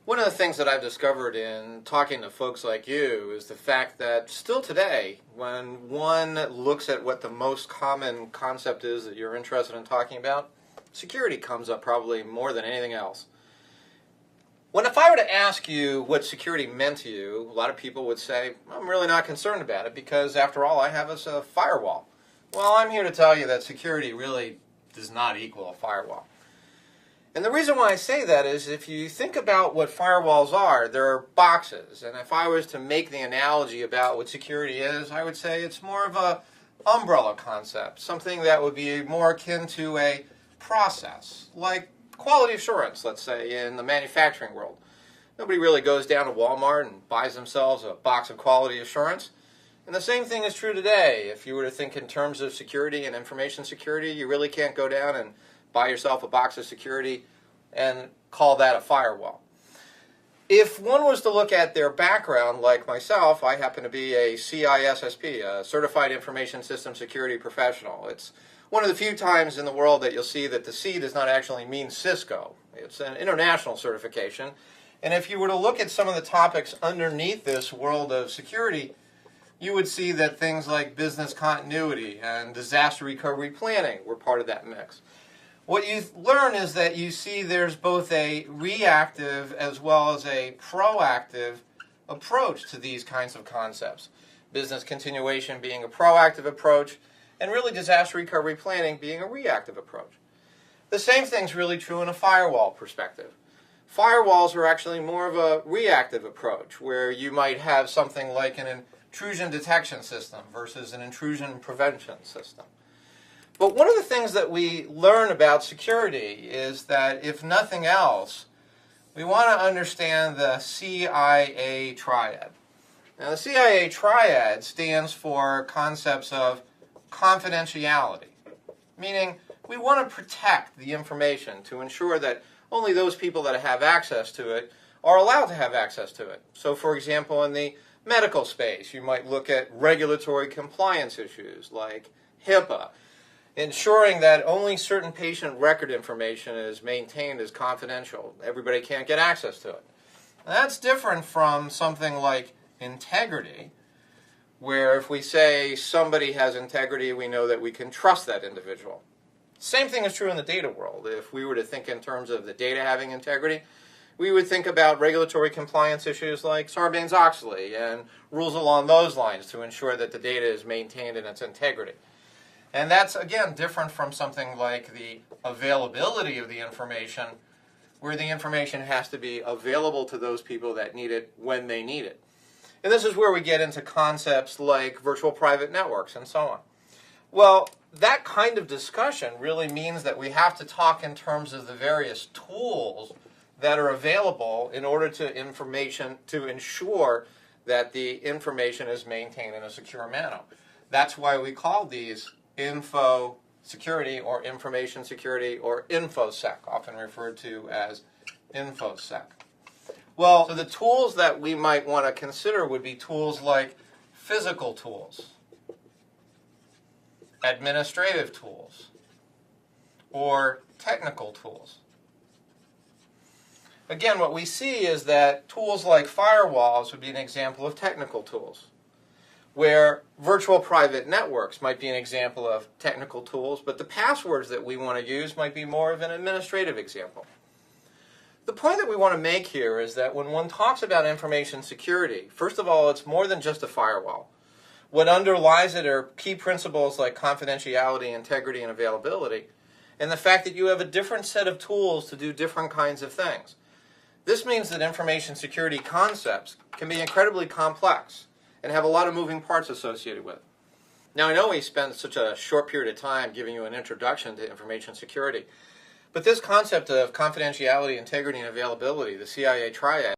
One of the things that I've discovered in talking to folks like you is the fact that still today, when one looks at what the most common concept is that you're interested in talking about, security comes up probably more than anything else. If I were to ask you what security meant to you, a lot of people would say, I'm really not concerned about it because after all I have is a firewall. Well, I'm here to tell you that security really does not equal a firewall. And the reason why I say that is if you think about what firewalls are, they're boxes. And if I was to make the analogy about what security is, I would say it's more of an umbrella concept, something that would be more akin to a process, like quality assurance, let's say, in the manufacturing world. Nobody really goes down to Walmart and buys themselves a box of quality assurance. And the same thing is true today. If you were to think in terms of security and information security, you really can't go down and buy yourself a box of security and call that a firewall. If one was to look at their background, like myself, I happen to be a CISSP, a Certified Information System Security Professional. It's one of the few times in the world that you'll see that the C does not actually mean Cisco. It's an international certification. And if you were to look at some of the topics underneath this world of security, you would see that things like business continuity and disaster recovery planning were part of that mix. What you learn is that you see there's both a reactive as well as a proactive approach to these kinds of concepts. Business continuation being a proactive approach, and really disaster recovery planning being a reactive approach. The same thing's really true in a firewall perspective. Firewalls are actually more of a reactive approach, where you might have something like an intrusion detection system versus an intrusion prevention system. But one of the things that we learn about security is that, if nothing else, we want to understand the CIA triad. Now, the CIA triad stands for concepts of confidentiality, meaning we want to protect the information to ensure that only those people that have access to it are allowed to have access to it. So, for example, in the medical space, you might look at regulatory compliance issues like HIPAA, ensuring that only certain patient record information is maintained as confidential. Everybody can't get access to it. Now, that's different from something like integrity, where if we say somebody has integrity, we know that we can trust that individual. Same thing is true in the data world. If we were to think in terms of the data having integrity, we would think about regulatory compliance issues like Sarbanes-Oxley and rules along those lines to ensure that the data is maintained in its integrity. And that's, again, different from something like the availability of the information, where the information has to be available to those people that need it when they need it. And this is where we get into concepts like virtual private networks and so on. Well, that kind of discussion really means that we have to talk in terms of the various tools that are available in order to ensure that the information is maintained in a secure manner. That's why we call these info security or information security or InfoSec, often referred to as InfoSec. Well, so the tools that we might want to consider would be tools like physical tools, administrative tools, or technical tools. Again, what we see is that tools like firewalls would be an example of technical tools, where virtual private networks might be an example of technical tools, but the passwords that we want to use might be more of an administrative example. The point that we want to make here is that when one talks about information security, first of all, it's more than just a firewall. What underlies it are key principles like confidentiality, integrity, and availability, and the fact that you have a different set of tools to do different kinds of things. This means that information security concepts can be incredibly complex and have a lot of moving parts associated with it. Now, I know we spent such a short period of time giving you an introduction to information security, but this concept of confidentiality, integrity, and availability, the CIA triad,